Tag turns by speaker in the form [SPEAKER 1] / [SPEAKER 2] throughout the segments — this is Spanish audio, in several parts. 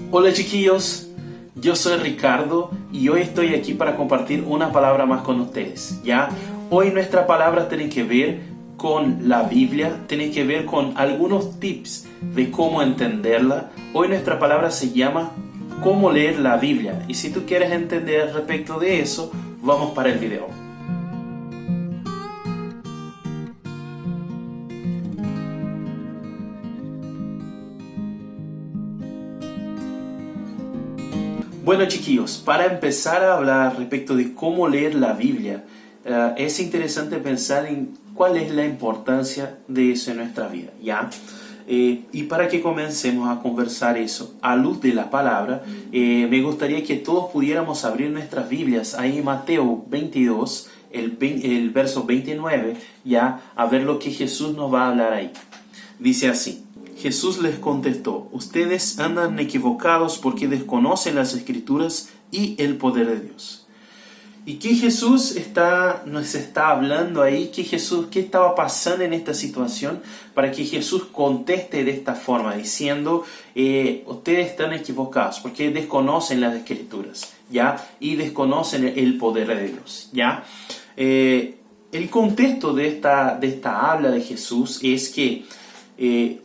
[SPEAKER 1] Hola chiquillos, yo soy Ricardo y hoy estoy aquí para compartir una palabra más con ustedes, ¿ya? Hoy nuestra palabra tiene que ver con la Biblia, tiene que ver con algunos tips de cómo entenderla. Hoy nuestra palabra se llama cómo leer la Biblia y si tú quieres entender respecto de eso, vamos para el video. Bueno chiquillos, para empezar a hablar respecto de cómo leer la Biblia, es interesante pensar en cuál es la importancia de eso en nuestra vida, ¿ya? Y para que comencemos a conversar eso a luz de la palabra, me gustaría que todos pudiéramos abrir nuestras Biblias ahí en Mateo 22, el verso 29, ya, a ver lo que Jesús nos va a hablar ahí. Dice así: Jesús les contestó: ustedes andan equivocados porque desconocen las Escrituras y el poder de Dios. ¿Y qué Jesús nos está hablando ahí? ¿Qué estaba pasando en esta situación para que Jesús conteste de esta forma, diciendo, ustedes están equivocados porque desconocen las Escrituras, ¿ya? Y desconocen el poder de Dios, ¿ya? El contexto de esta habla de Jesús es que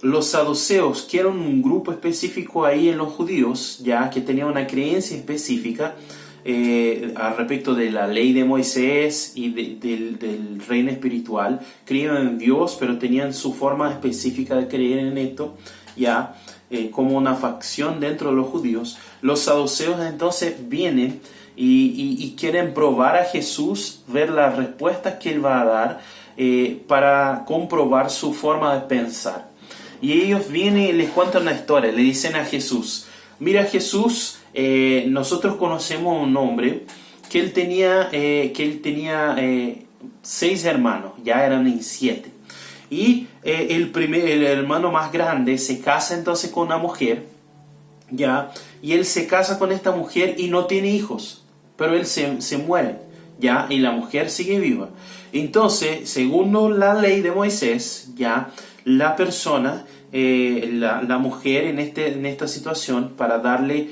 [SPEAKER 1] los saduceos, que eran un grupo específico ahí en los judíos, ya que tenían una creencia específica al respecto de la ley de Moisés y del reino espiritual, creían en Dios, pero tenían su forma específica de creer en esto, ya como una facción dentro de los judíos. Los saduceos entonces vienen y quieren probar a Jesús, ver las respuestas que Él va a dar, para comprobar su forma de pensar. Y ellos vienen y les cuentan una historia, le dicen a Jesús: mira Jesús, nosotros conocemos un hombre que él tenía 6 hermanos, ya eran 7. Y el hermano más grande se casa entonces con una mujer, ya, y él se casa con esta mujer y no tiene hijos, pero él se muere, ya, y la mujer sigue viva. Entonces, según la ley de Moisés, ya, la persona, la mujer en esta situación, para darle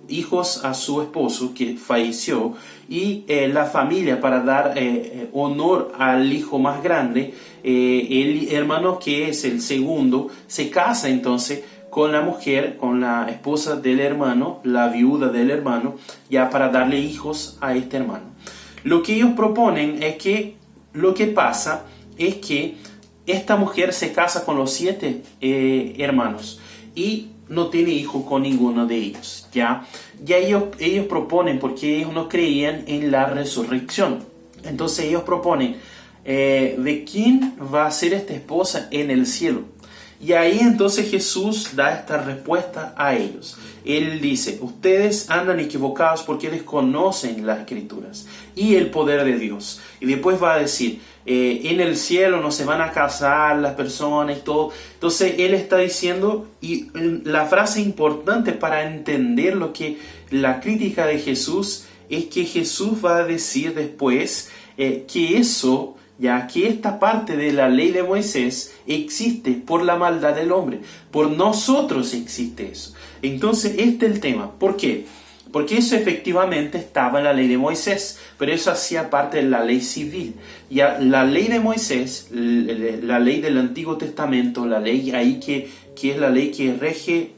[SPEAKER 1] hijos a su esposo que falleció, y la familia para dar honor al hijo más grande, el hermano que es el segundo, se casa entonces con la mujer, con la esposa del hermano, la viuda del hermano, ya para darle hijos a este hermano. Lo que ellos proponen es que lo que pasa es que esta mujer se casa con los 7 hermanos y no tiene hijo con ninguno de ellos, ¿ya? Ya ellos proponen, porque ellos no creían en la resurrección. Entonces ellos proponen, ¿de quién va a ser esta esposa en el cielo? Y ahí entonces Jesús da esta respuesta a ellos. Él dice: ustedes andan equivocados porque desconocen las Escrituras y el poder de Dios. Y después va a decir, en el cielo no se van a casar las personas y todo. Entonces Él está diciendo, y la frase importante para entender lo que la crítica de Jesús es que Jesús va a decir después que eso, ya que esta parte de la ley de Moisés existe por la maldad del hombre. Por nosotros existe eso. Entonces este es el tema. ¿Por qué? Porque eso efectivamente estaba en la ley de Moisés, pero eso hacía parte de la ley civil. Ya la ley de Moisés, la ley del Antiguo Testamento, la ley ahí que es la ley que rege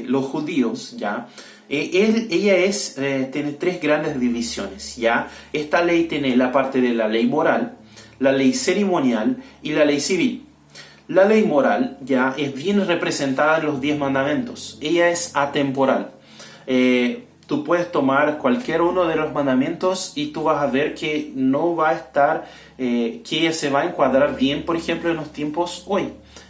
[SPEAKER 1] los judíos, ya. Ella tiene 3 grandes divisiones, ya. Esta ley tiene la parte de la ley moral, la ley ceremonial y la ley civil. La ley moral ya es bien representada en los 10 mandamientos. Ella es atemporal. Tú puedes tomar cualquier uno de los mandamientos y tú vas a ver que no va a estar, que se va a encuadrar bien, por ejemplo, en los tiempos hoy.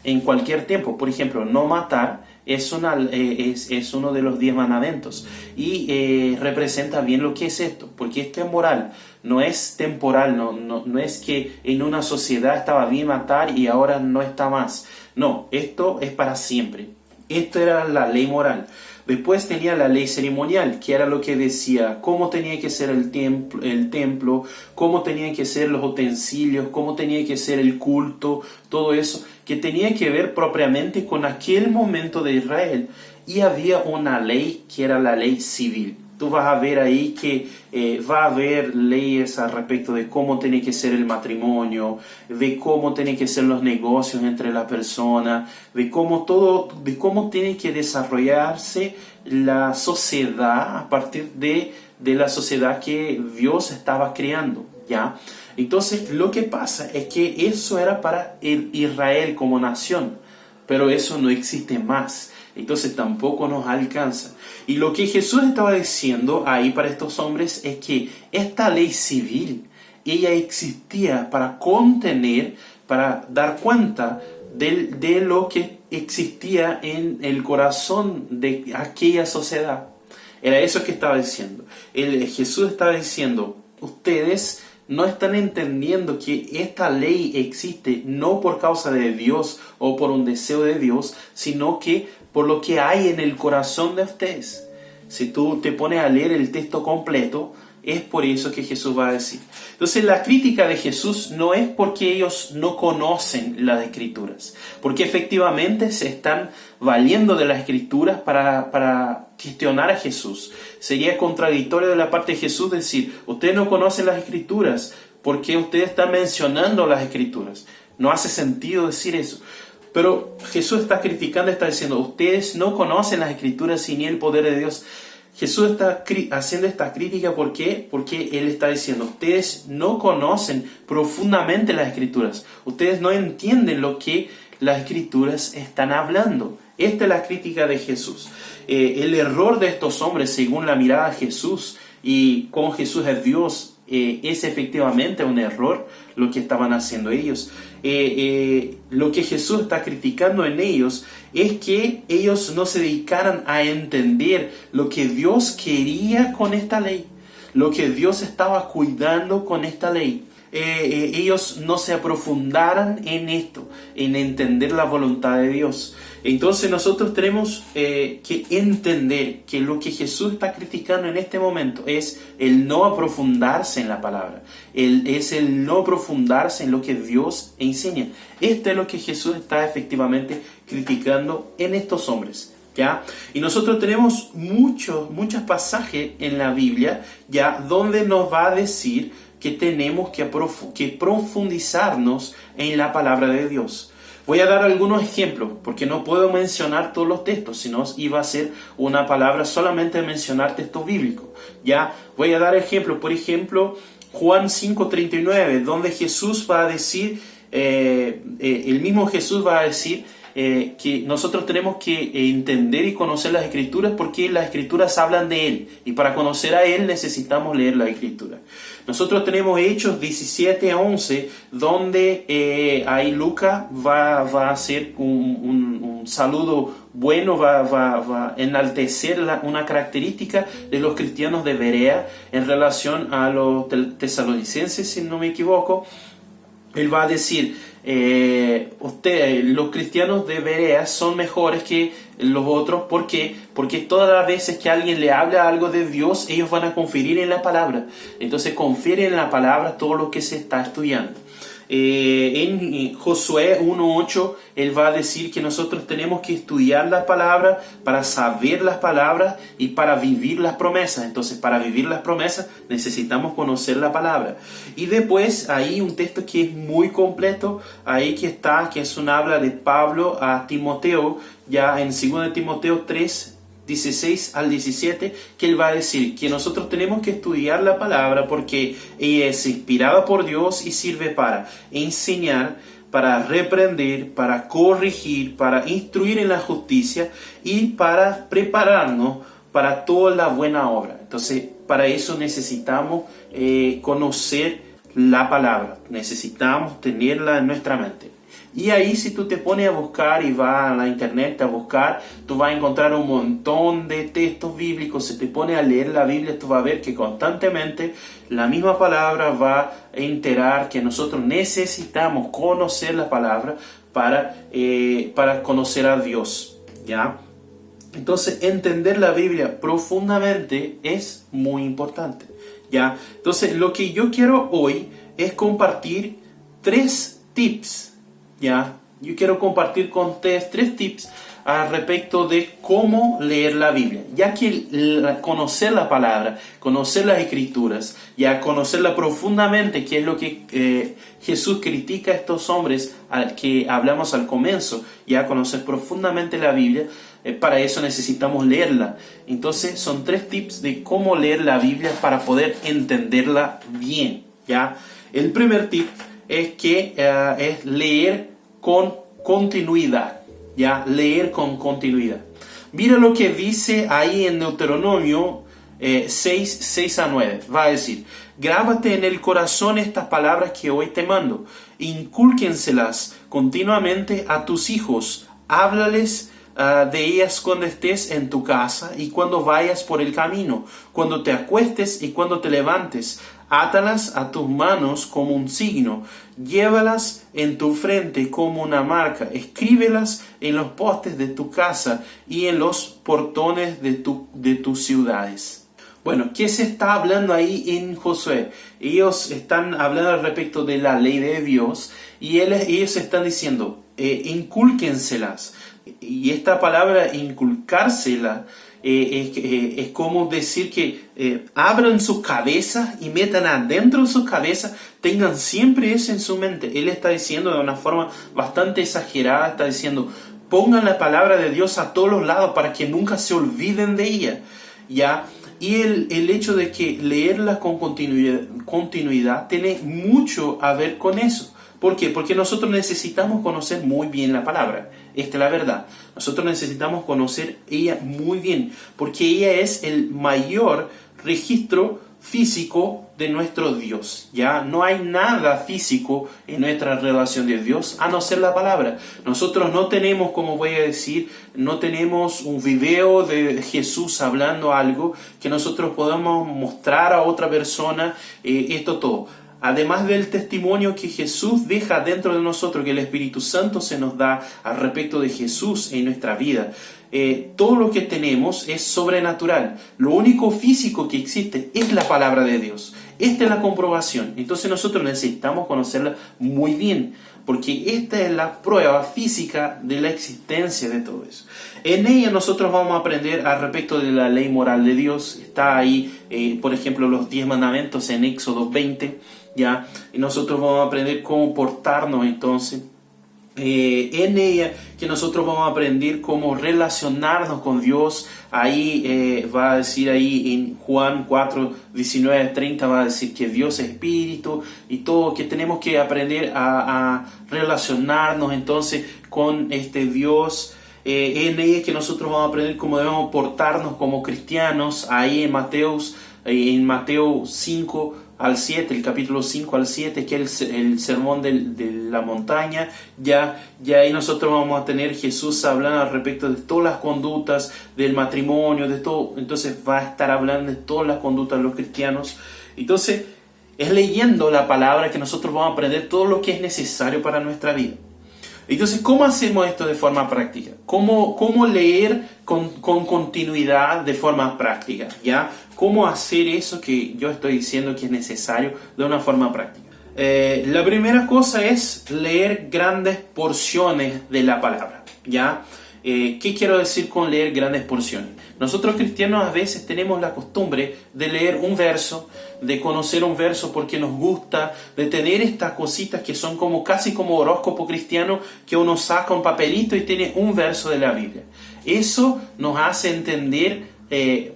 [SPEAKER 1] En cualquier tiempo, por ejemplo, no matar es uno de los 10 mandamientos y representa bien lo que es esto, porque esto es moral, no es temporal, no es que en una sociedad estaba bien matar y ahora no está más. No, esto es para siempre. Esto era la ley moral. Después tenía la ley ceremonial, que era lo que decía cómo tenía que ser el templo, cómo tenían que ser los utensilios, cómo tenía que ser el culto, todo eso, que tenía que ver propiamente con aquel momento de Israel. y había una ley que era la ley civil. Tú vas a ver ahí que va a haber leyes al respecto de cómo tiene que ser el matrimonio, de cómo tienen que ser los negocios entre las personas, de cómo tiene que desarrollarse la sociedad a partir de la sociedad que Dios estaba creando, ¿ya? Entonces, lo que pasa es que eso era para Israel como nación, pero eso no existe más. Entonces tampoco nos alcanza. Y lo que Jesús estaba diciendo ahí para estos hombres es que esta ley civil, ella existía para contener, para dar cuenta de lo que existía en el corazón de aquella sociedad. Era eso que estaba diciendo. Jesús estaba diciendo, ustedes no están entendiendo que esta ley existe no por causa de Dios o por un deseo de Dios, sino que por lo que hay en el corazón de ustedes. Si tú te pones a leer el texto completo, es por eso que Jesús va a decir. Entonces la crítica de Jesús no es porque ellos no conocen las Escrituras, porque efectivamente se están valiendo de las Escrituras para cuestionar a Jesús. Sería contradictorio de la parte de Jesús decir, ustedes no conocen las Escrituras, ¿por qué ustedes están mencionando las Escrituras? No hace sentido decir eso. Pero Jesús está criticando, está diciendo, ustedes no conocen las Escrituras ni el poder de Dios. Jesús está haciendo esta crítica, ¿por qué? Porque Él está diciendo, ustedes no conocen profundamente las Escrituras. Ustedes no entienden lo que las Escrituras están hablando. Esta es la crítica de Jesús. El error de estos hombres, según la mirada de Jesús, y con Jesús es Dios, es efectivamente un error lo que estaban haciendo ellos. Lo que Jesús está criticando en ellos es que ellos no se dedicaran a entender lo que Dios quería con esta ley, lo que Dios estaba cuidando con esta ley. Ellos no se aprofundaran en esto, en entender la voluntad de Dios. Entonces nosotros tenemos que entender que lo que Jesús está criticando en este momento es el no aprofundarse en la palabra, es el no aprofundarse en lo que Dios enseña. Esto es lo que Jesús está efectivamente criticando en estos hombres, ¿ya? Y nosotros tenemos muchos pasajes en la Biblia, ¿ya?, donde nos va a decir que tenemos que profundizarnos en la palabra de Dios. Voy a dar algunos ejemplos, porque no puedo mencionar todos los textos, sino iba a ser una palabra solamente de mencionar textos bíblicos. Ya voy a dar ejemplos, por ejemplo, Juan 5:39, donde Jesús va a decir, el mismo Jesús va a decir que nosotros tenemos que entender y conocer las Escrituras porque las Escrituras hablan de Él, y para conocer a Él necesitamos leer las Escrituras. Nosotros tenemos Hechos 17:11, donde ahí Lucas va a hacer un saludo bueno, va a enaltecer una característica de los cristianos de Berea en relación a los tesalonicenses, si no me equivoco. Él va a decir, los cristianos de Berea son mejores que los otros. ¿Por qué? Porque todas las veces que alguien le habla algo de Dios, ellos van a conferir en la palabra. Entonces confieren en la palabra todo lo que se está estudiando. En Josué 1:8 él va a decir que nosotros tenemos que estudiar la palabra para saber las palabras y para vivir las promesas. Entonces, para vivir las promesas necesitamos conocer la palabra. Y después hay un texto que es muy completo ahí que es un habla de Pablo a Timoteo, ya en 2 Timoteo 3:16 al 17, que él va a decir que nosotros tenemos que estudiar la palabra porque ella es inspirada por Dios y sirve para enseñar, para reprender, para corregir, para instruir en la justicia y para prepararnos para toda la buena obra. Entonces, para eso necesitamos conocer la palabra, necesitamos tenerla en nuestra mente. Y ahí, si tú te pones a buscar y vas a la internet a buscar, tú vas a encontrar un montón de textos bíblicos. Si te pones a leer la Biblia, tú vas a ver que constantemente la misma palabra va a enterar que nosotros necesitamos conocer la palabra para conocer a Dios, ¿ya? Entonces, entender la Biblia profundamente es muy importante, ¿ya? Entonces, lo que yo quiero hoy es compartir 3 tips. Ya, yo quiero compartir con ustedes 3 tips al respecto de cómo leer la Biblia, ya que conocer la palabra, conocer las escrituras, ya conocerla profundamente, que es lo que Jesús critica a estos hombres al que hablamos al comienzo, ya conocer profundamente la Biblia, para eso necesitamos leerla. Entonces son 3 tips de cómo leer la Biblia para poder entenderla bien, ¿ya? El primer tip es que es leer con continuidad, ¿ya? Leer con continuidad. Mira lo que dice ahí en Deuteronomio 6:6-9. Va a decir: grábate en el corazón estas palabras que hoy te mando, incúlquenselas continuamente a tus hijos, háblales de ellas cuando estés en tu casa y cuando vayas por el camino, cuando te acuestes y cuando te levantes. Átalas a tus manos como un signo, llévalas en tu frente como una marca, escríbelas en los postes de tu casa y en los portones de tus ciudades. Bueno, ¿qué se está hablando ahí en Josué? Ellos están hablando al respecto de la ley de Dios y ellos están diciendo, incúlquenselas. Y esta palabra inculcársela es como decir que abran sus cabezas y metan adentro de sus cabezas, tengan siempre eso en su mente. Él está diciendo de una forma bastante exagerada, está diciendo, pongan la palabra de Dios a todos los lados para que nunca se olviden de ella, ¿ya? Y el hecho de que leerla con continuidad tiene mucho a ver con eso. ¿Por qué? Porque nosotros necesitamos conocer muy bien la palabra. Esta es la verdad. Nosotros necesitamos conocer ella muy bien, porque ella es el mayor registro físico de nuestro Dios. Ya no hay nada físico en nuestra relación de Dios a no ser la palabra. Nosotros no tenemos, como voy a decir, no tenemos un video de Jesús hablando algo que nosotros podamos mostrar a otra persona, esto todo. Además del testimonio que Jesús deja dentro de nosotros, que el Espíritu Santo se nos da al respecto de Jesús en nuestra vida, todo lo que tenemos es sobrenatural. Lo único físico que existe es la palabra de Dios. Esta es la comprobación. Entonces nosotros necesitamos conocerla muy bien, porque esta es la prueba física de la existencia de todo eso. En ella nosotros vamos a aprender al respecto de la ley moral de Dios. Está ahí, por ejemplo, los 10 mandamientos en Éxodo 20, ¿ya? Y nosotros vamos a aprender cómo portarnos entonces. En ella que nosotros vamos a aprender cómo relacionarnos con Dios. Ahí va a decir ahí en Juan 4:19-30 va a decir que Dios es espíritu y todo, que tenemos que aprender a relacionarnos entonces con este Dios. En ella que nosotros vamos a aprender cómo debemos portarnos como cristianos. Ahí en Mateo 5-7, el capítulo 5-7, que es el sermón de la montaña, ya ahí nosotros vamos a tener Jesús hablando al respecto de todas las conductas del matrimonio, de todo. Entonces va a estar hablando de todas las conductas de los cristianos. Entonces es leyendo la palabra que nosotros vamos a aprender todo lo que es necesario para nuestra vida. Entonces, ¿cómo hacemos esto de forma práctica? ¿Cómo leer con continuidad de forma práctica? ¿Ya? ¿Cómo hacer eso que yo estoy diciendo que es necesario de una forma práctica? La primera cosa es leer grandes porciones de la palabra, ¿ya? ¿Qué quiero decir con leer grandes porciones? Nosotros cristianos a veces tenemos la costumbre de leer un verso, de conocer un verso porque nos gusta, de tener estas cositas que son casi como horóscopo cristiano, que uno saca un papelito y tiene un verso de la Biblia. Eso nos hace entender,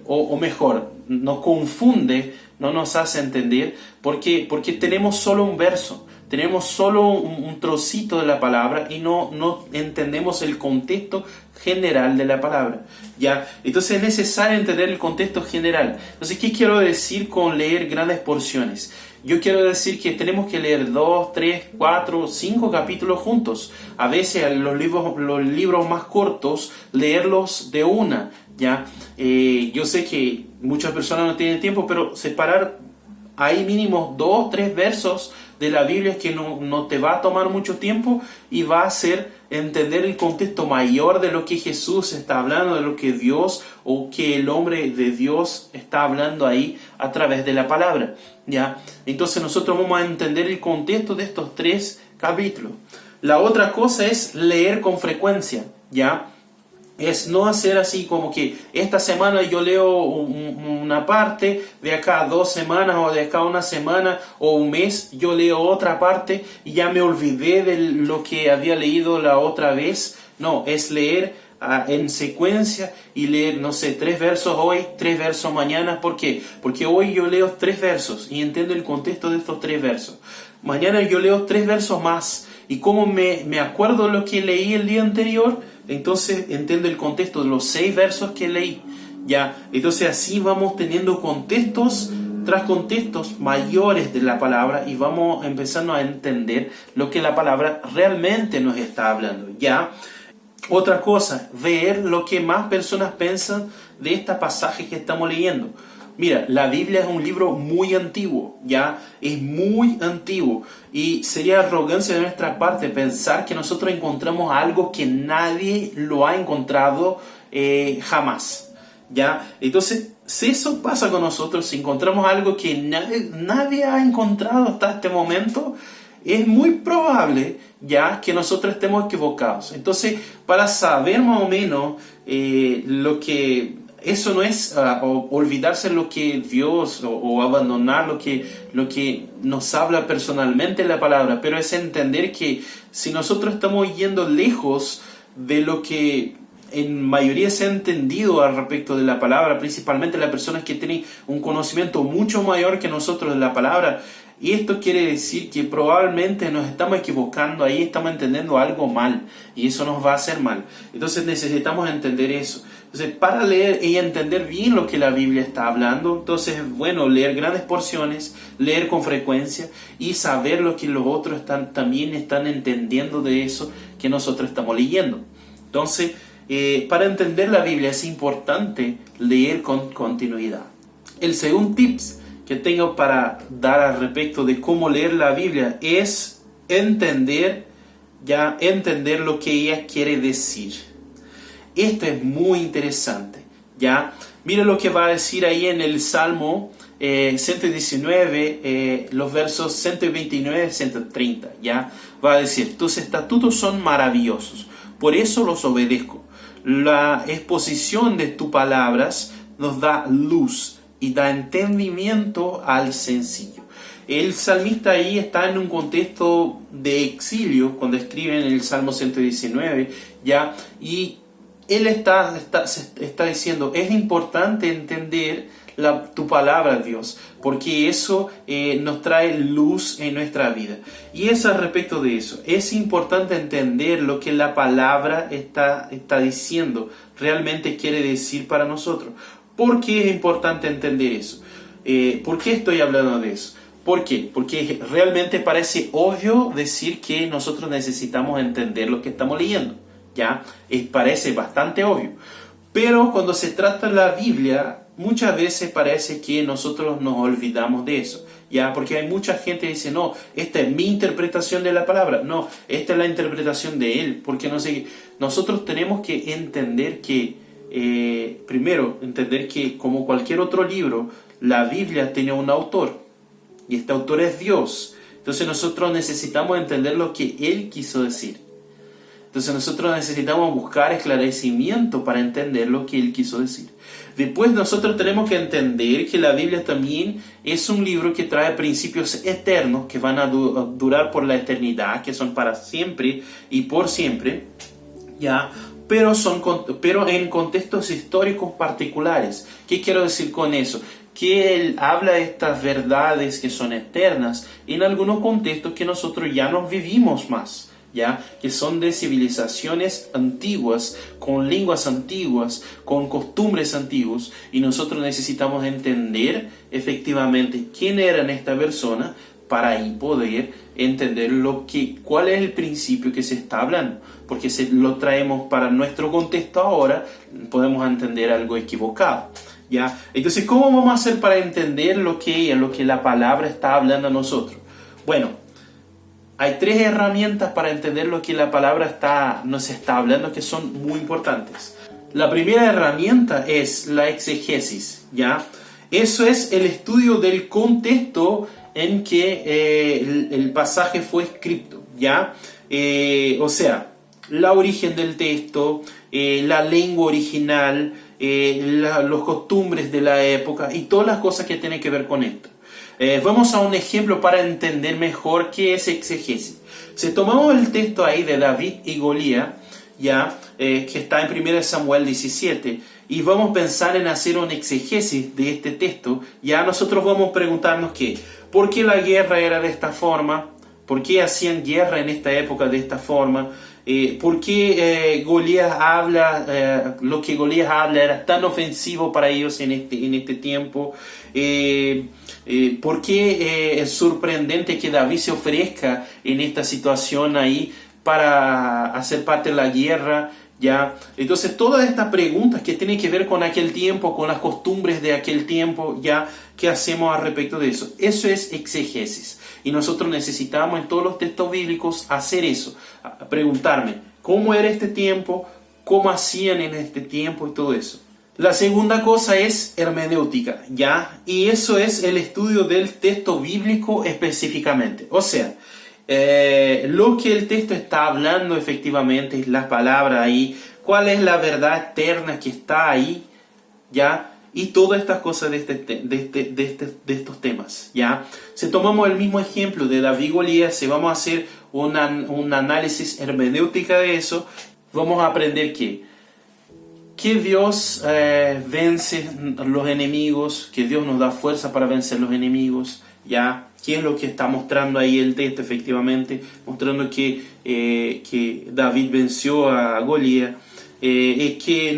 [SPEAKER 1] o mejor, nos confunde, no nos hace entender, porque tenemos solo un verso. Tenemos solo un trocito de la palabra y no entendemos el contexto general de la palabra, ¿ya? Entonces es necesario entender el contexto general. Entonces, ¿qué quiero decir con leer grandes porciones? Yo quiero decir que tenemos que leer 2, 3, 4, 5 capítulos juntos. A veces los libros más cortos, leerlos de una, ¿ya? Yo sé que muchas personas no tienen tiempo, pero separar ahí mínimo 2, 3 versos de la Biblia que no te va a tomar mucho tiempo y va a hacer entender el contexto mayor de lo que Jesús está hablando, de lo que Dios o que el hombre de Dios está hablando ahí a través de la palabra, ¿ya? Entonces nosotros vamos a entender el contexto de estos 3 capítulos. La otra cosa es leer con frecuencia, ¿ya? es no hacer así como que esta semana yo leo una parte, de acá a 2 semanas o de acá a una semana o un mes yo leo otra parte y ya me olvidé de lo que había leído la otra vez. No, es leer en secuencia y leer, no sé, 3 versos hoy, 3 versos mañana. ¿Por qué? Porque hoy yo leo 3 versos y entiendo el contexto de estos 3 versos. Mañana yo leo 3 versos más y como me acuerdo lo que leí el día anterior, entonces entiendo el contexto de los 6 versos que leí. Ya, entonces así vamos teniendo contextos tras contextos mayores de la palabra y vamos empezando a entender lo que la palabra realmente nos está hablando. Ya, otra cosa, ver lo que más personas piensan de este pasaje que estamos leyendo. Mira, la Biblia es un libro muy antiguo, ya, es muy antiguo y sería arrogancia de nuestra parte pensar que nosotros encontramos algo que nadie lo ha encontrado jamás, ya. Entonces, si eso pasa con nosotros, si encontramos algo que nadie ha encontrado hasta este momento, es muy probable ya que nosotros estemos equivocados. Entonces, para saber más o menos lo que eso no es olvidarse lo que Dios o abandonar lo que nos habla personalmente la palabra, pero es entender que si nosotros estamos yendo lejos de lo que en mayoría se ha entendido al respecto de la palabra, principalmente las personas que tienen un conocimiento mucho mayor que nosotros de la palabra, y esto quiere decir que probablemente nos estamos equivocando, ahí estamos entendiendo algo mal y eso nos va a hacer mal. Entonces necesitamos entender eso. Entonces, para leer y entender bien lo que la Biblia está hablando, entonces es bueno leer grandes porciones, leer con frecuencia y saber lo que los otros también están entendiendo de eso que nosotros estamos leyendo. Entonces, para entender la Biblia es importante leer con continuidad. El segundo tips que tengo para dar al respecto de cómo leer la Biblia es entender lo que ella quiere decir. Esto es muy interesante, ¿ya? Mira lo que va a decir ahí en el Salmo 119, los versos 129 y 130, ¿ya? Va a decir, tus estatutos son maravillosos, por eso los obedezco. La exposición de tus palabras nos da luz y da entendimiento al sencillo. El salmista ahí está en un contexto de exilio cuando escribe en el Salmo 119, ¿ya? Y él está diciendo, es importante entender tu palabra, Dios, porque eso nos trae luz en nuestra vida. Y es al respecto de eso. Es importante entender lo que la palabra está diciendo, realmente quiere decir para nosotros. ¿Por qué es importante entender eso? ¿Por qué estoy hablando de eso? ¿Por qué? Porque realmente parece obvio decir que nosotros necesitamos entender lo que estamos leyendo. ¿Ya? Parece bastante obvio. Pero cuando se trata de la Biblia, muchas veces parece que nosotros nos olvidamos de eso. ¿Ya? Porque hay mucha gente que dice, no, esta es mi interpretación de la palabra. No, esta es la interpretación de él. Porque no sé, nosotros tenemos que entender que, primero, entender que como cualquier otro libro, la Biblia tiene un autor. Y este autor es Dios. Entonces nosotros necesitamos entender lo que él quiso decir. Entonces nosotros necesitamos buscar esclarecimiento para entender lo que él quiso decir. Después nosotros tenemos que entender que la Biblia también es un libro que trae principios eternos que van a durar por la eternidad, que son para siempre y por siempre, ¿ya? Pero en contextos históricos particulares. ¿Qué quiero decir con eso? Que él habla de estas verdades que son eternas en algunos contextos que nosotros ya no vivimos más. ¿Ya? Que son de civilizaciones antiguas, con lenguas antiguas, con costumbres antiguas, y nosotros necesitamos entender efectivamente quién era esta persona para ahí poder entender cuál es el principio que se está hablando, porque si lo traemos para nuestro contexto ahora, podemos entender algo equivocado. ¿Ya? Entonces, ¿cómo vamos a hacer para entender lo que la palabra está hablando a nosotros? Bueno, hay 3 herramientas para entender lo que la palabra nos está hablando que son muy importantes. La primera herramienta es la exegesis, ¿ya? Eso es el estudio del contexto en que el pasaje fue escrito, ¿ya? O sea, la origen del texto, la lengua original, los costumbres de la época y todas las cosas que tienen que ver con esto. Vamos a un ejemplo para entender mejor qué es exegesis. Si tomamos el texto ahí de David y Goliat, ya, que está en 1 Samuel 17, y vamos a pensar en hacer una exegesis de este texto, ya nosotros vamos a preguntarnos ¿por qué la guerra era de esta forma? ¿Por qué hacían guerra en esta época de esta forma? ¿Por qué lo que Goliat habla era tan ofensivo para ellos en este tiempo? ¿Por qué es sorprendente que David se ofrezca en esta situación ahí para hacer parte de la guerra? ¿Ya? Entonces todas estas preguntas que tienen que ver con aquel tiempo, con las costumbres de aquel tiempo, ¿ya? ¿Qué hacemos al respecto de eso? Eso es exegesis. Y nosotros necesitamos en todos los textos bíblicos hacer eso. Preguntarme, ¿cómo era este tiempo? ¿Cómo hacían en este tiempo? Y todo eso. La segunda cosa es hermenéutica, ¿ya? Y eso es el estudio del texto bíblico específicamente. O sea, lo que el texto está hablando efectivamente, las palabras ahí, cuál es la verdad eterna que está ahí, ¿ya? Y todas estas cosas de estos temas, ¿ya? Si tomamos el mismo ejemplo de David y Goliat, si vamos a hacer un análisis hermenéutica de eso, vamos a aprender que Dios vence los enemigos, que Dios nos da fuerza para vencer los enemigos, ¿ya? ¿Qué es lo que está mostrando ahí el texto efectivamente? Mostrando que David venció a Goliat, que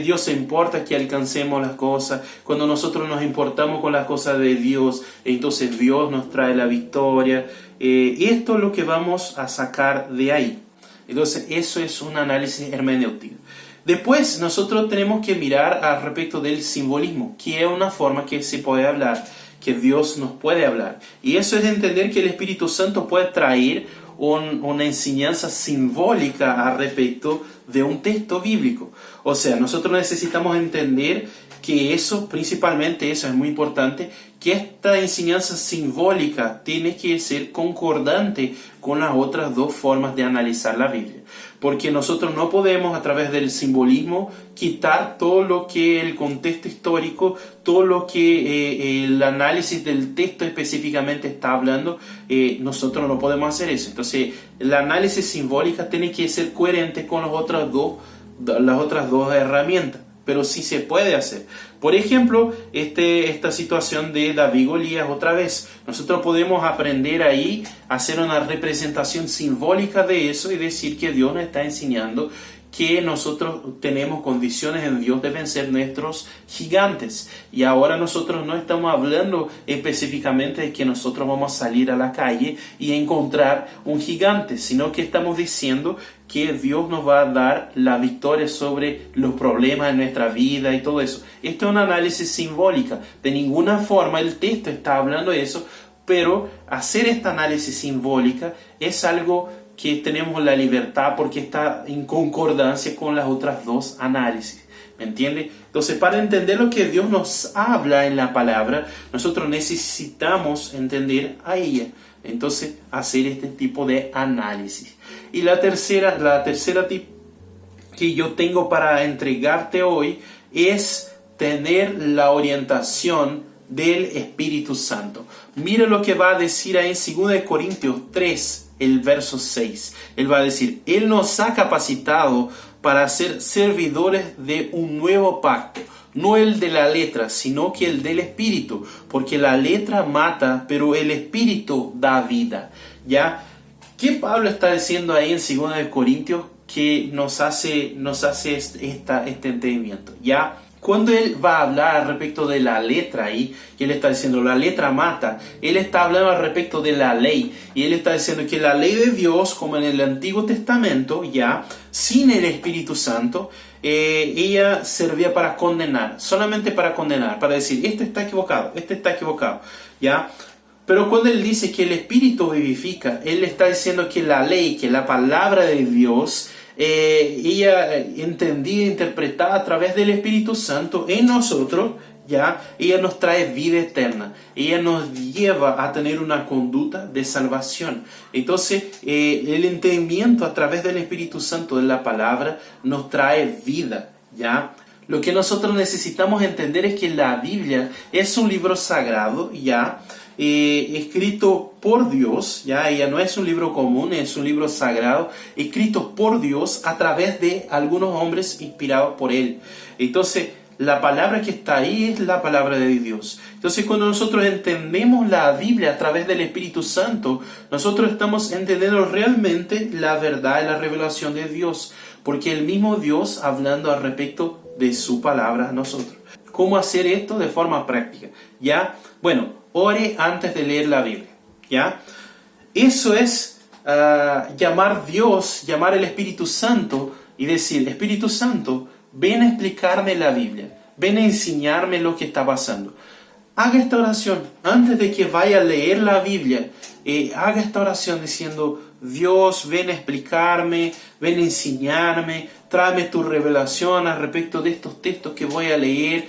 [SPEAKER 1] Dios se importa que alcancemos las cosas. Cuando nosotros nos importamos con las cosas de Dios, entonces Dios nos trae la victoria. Y esto es lo que vamos a sacar de ahí. Entonces eso es un análisis hermenéutico. Después nosotros tenemos que mirar al respecto del simbolismo, que es una forma que se puede hablar, que Dios nos puede hablar. Y eso es entender que el Espíritu Santo puede traer una enseñanza simbólica al respecto de un texto bíblico. O sea, nosotros necesitamos entender que eso, principalmente eso es muy importante, que esta enseñanza simbólica tiene que ser concordante con las otras dos formas de analizar la Biblia. Porque nosotros no podemos a través del simbolismo quitar todo lo que el contexto histórico, todo lo que el análisis del texto específicamente está hablando, nosotros no podemos hacer eso. Entonces el análisis simbólico tiene que ser coherente con las otras dos herramientas. Pero sí se puede hacer. Por ejemplo, esta situación de David y Goliat otra vez. Nosotros podemos aprender ahí a hacer una representación simbólica de eso y decir que Dios nos está enseñando que nosotros tenemos condiciones en Dios de vencer nuestros gigantes. Y ahora nosotros no estamos hablando específicamente de que nosotros vamos a salir a la calle y encontrar un gigante, sino que estamos diciendo que Dios nos va a dar la victoria sobre los problemas de nuestra vida y todo eso. Esto es un análisis simbólico. De ninguna forma el texto está hablando de eso, pero hacer este análisis simbólica es algo que tenemos la libertad porque está en concordancia con las otras dos análisis. ¿Me entiende? Entonces, para entender lo que Dios nos habla en la palabra, nosotros necesitamos entender a ella. Entonces, hacer este tipo de análisis. Y la tercera tip que yo tengo para entregarte hoy es tener la orientación del Espíritu Santo. Mira lo que va a decir ahí en 2 Corintios 3, el verso 6. Él va a decir, Él nos ha capacitado para ser servidores de un nuevo pacto, no el de la letra, sino que el del Espíritu, porque la letra mata, pero el Espíritu da vida. ¿Ya? ¿Qué Pablo está diciendo ahí en 2 Corintios que nos hace este entendimiento? ¿Ya? Cuando él va a hablar al respecto de la letra ahí, y él está diciendo la letra mata, él está hablando al respecto de la ley, y él está diciendo que la ley de Dios, como en el Antiguo Testamento, ya, sin el Espíritu Santo, ella servía para condenar, solamente para condenar, para decir, este está equivocado, ya. Pero cuando él dice que el Espíritu vivifica, él está diciendo que la ley, que la palabra de Dios, ella entendida, interpretada a través del Espíritu Santo en nosotros, ¿ya? Ella nos trae vida eterna. Ella nos lleva a tener una conducta de salvación. Entonces, el entendimiento a través del Espíritu Santo de la palabra nos trae vida, ¿ya? Lo que nosotros necesitamos entender es que la Biblia es un libro sagrado, ¿ya? Escrito por Dios, ¿ya? Ella no es un libro común, es un libro sagrado, escrito por Dios a través de algunos hombres inspirados por Él. Entonces, la palabra que está ahí es la palabra de Dios. Entonces, cuando nosotros entendemos la Biblia a través del Espíritu Santo, nosotros estamos entendiendo realmente la verdad y la revelación de Dios, porque el mismo Dios hablando al respecto de su palabra a nosotros. ¿Cómo hacer esto de forma práctica? ¿Ya? Bueno, ore antes de leer la Biblia, ¿ya? Eso es llamar Dios, llamar el Espíritu Santo y decir, Espíritu Santo, ven a explicarme la Biblia, ven a enseñarme lo que está pasando. Haga esta oración antes de que vaya a leer la Biblia. Haga esta oración diciendo, Dios, ven a explicarme, ven a enseñarme, tráeme tu revelación al respecto de estos textos que voy a leer.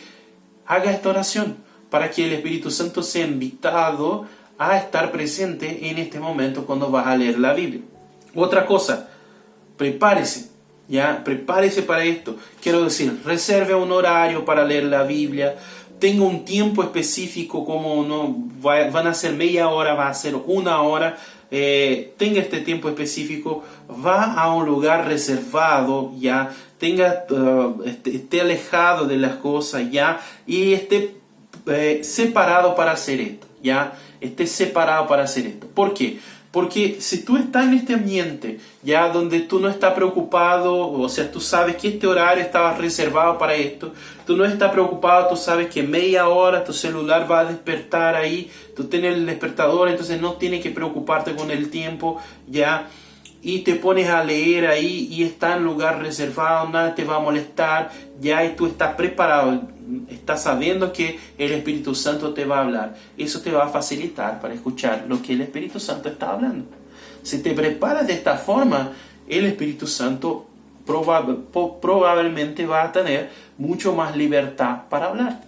[SPEAKER 1] Haga esta oración para que el Espíritu Santo sea invitado a estar presente en este momento cuando vas a leer la Biblia. Otra cosa, prepárese. ¿Ya? Prepárese para esto. Quiero decir, reserve un horario para leer la Biblia. Tenga un tiempo específico, como no van a ser media hora, va a ser una hora. Tenga este tiempo específico. Va a un lugar reservado, ya. Esté alejado de las cosas, ya. Y esté separado para hacer esto, ya. Esté separado para hacer esto. ¿Por qué? Porque si tú estás en este ambiente, ya donde tú no estás preocupado, o sea, tú sabes que este horario estaba reservado para esto, tú no estás preocupado, tú sabes que media hora tu celular va a despertar ahí, tú tienes el despertador, entonces no tienes que preocuparte con el tiempo, ya, y te pones a leer ahí y está en lugar reservado, nada te va a molestar, ya, y tú estás preparado, estás sabiendo que el Espíritu Santo te va a hablar. Eso te va a facilitar para escuchar lo que el Espíritu Santo está hablando. Si te preparas de esta forma, el Espíritu Santo probablemente va a tener mucho más libertad para hablar,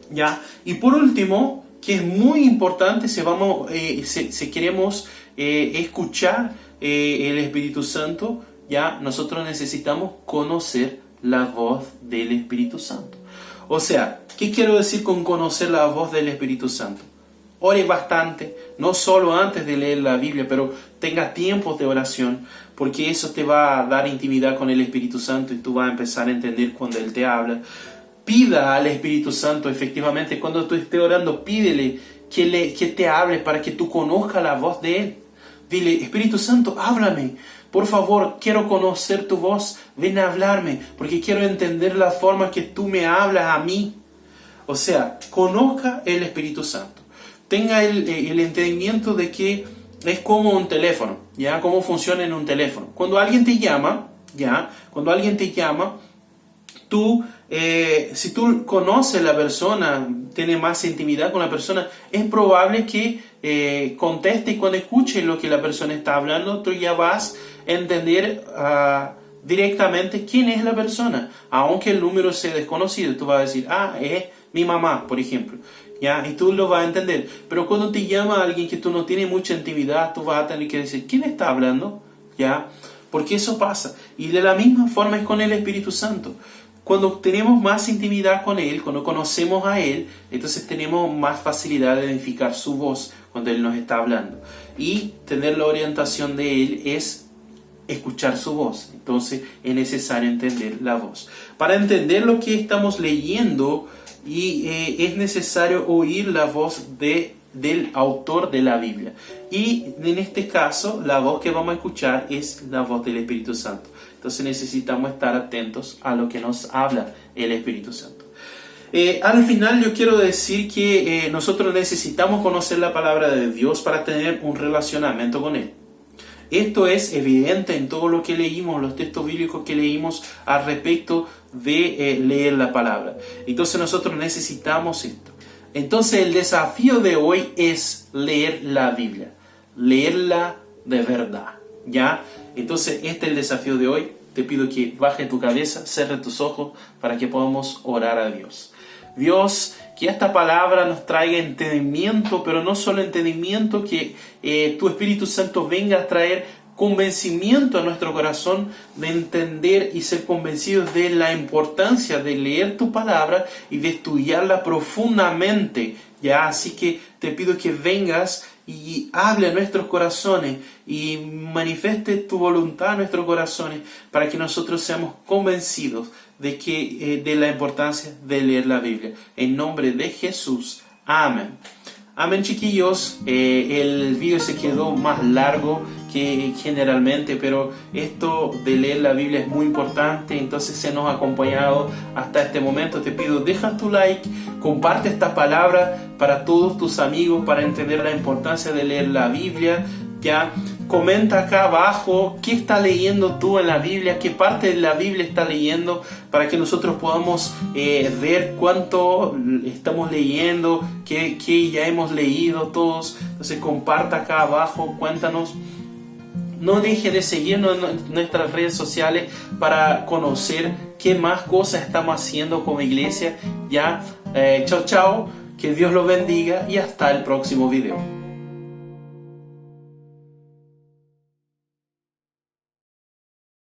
[SPEAKER 1] ¿ya? Y por último, que es muy importante si queremos escuchar el Espíritu Santo, ya, nosotros necesitamos conocer la voz del Espíritu Santo. O sea, ¿qué quiero decir con conocer la voz del Espíritu Santo? Ore bastante, no solo antes de leer la Biblia, pero tenga tiempos de oración, porque eso te va a dar intimidad con el Espíritu Santo y tú vas a empezar a entender cuando Él te habla. Pida al Espíritu Santo, efectivamente, cuando tú estés orando, pídele que te hable para que tú conozcas la voz de Él. Dile, Espíritu Santo, háblame. Por favor, quiero conocer tu voz. Ven a hablarme, porque quiero entender la forma que tú me hablas a mí. O sea, conozca el Espíritu Santo. Tenga el entendimiento de que es como un teléfono, ¿ya? Cómo funciona en un teléfono. Cuando alguien te llama, ¿ya? Cuando alguien te llama, si tú conoces a la persona, tienes más intimidad con la persona, es probable que conteste y cuando escuche lo que la persona está hablando, tú ya vas a entender directamente quién es la persona. Aunque el número sea desconocido, tú vas a decir, es mi mamá, por ejemplo. ¿Ya? Y tú lo vas a entender. Pero cuando te llama alguien que tú no tienes mucha intimidad, tú vas a tener que decir, ¿quién está hablando? ¿Ya? Porque eso pasa. Y de la misma forma es con el Espíritu Santo. Cuando tenemos más intimidad con Él, cuando conocemos a Él, entonces tenemos más facilidad de identificar su voz cuando Él nos está hablando. Y tener la orientación de Él es escuchar su voz. Entonces es necesario entender la voz. Para entender lo que estamos leyendo, es necesario oír la voz del autor de la Biblia. Y en este caso, la voz que vamos a escuchar es la voz del Espíritu Santo. Entonces necesitamos estar atentos a lo que nos habla el Espíritu Santo. Al final yo quiero decir que nosotros necesitamos conocer la palabra de Dios para tener un relacionamiento con Él. Esto es evidente en todo lo que leímos, los textos bíblicos que leímos al respecto de leer la palabra. Entonces nosotros necesitamos esto. Entonces el desafío de hoy es leer la Biblia, leerla de verdad, ¿ya? Entonces este es el desafío de hoy. Te pido que baje tu cabeza, cierre tus ojos para que podamos orar a Dios. Dios, que esta palabra nos traiga entendimiento, pero no solo entendimiento, que tu Espíritu Santo venga a traer convencimiento a nuestro corazón de entender y ser convencidos de la importancia de leer tu palabra y de estudiarla profundamente. Ya, así que te pido que vengas y hable a nuestros corazones y manifieste tu voluntad a nuestros corazones para que nosotros seamos convencidos de la importancia de leer la Biblia. En nombre de Jesús. Amén. Amén, chiquillos. El video se quedó más largo que generalmente, pero esto de leer la Biblia es muy importante. Entonces, se nos ha acompañado hasta este momento. Te pido, deja tu like, comparte esta palabra para todos tus amigos para entender la importancia de leer la Biblia. Ya, comenta acá abajo qué está leyendo tú en la Biblia, qué parte de la Biblia está leyendo, para que nosotros podamos ver cuánto estamos leyendo, qué ya hemos leído todos. Entonces comparta acá abajo, cuéntanos. No deje de seguirnos en nuestras redes sociales para conocer qué más cosas estamos haciendo como iglesia. Ya, chao, chao, que Dios los bendiga y hasta el próximo video.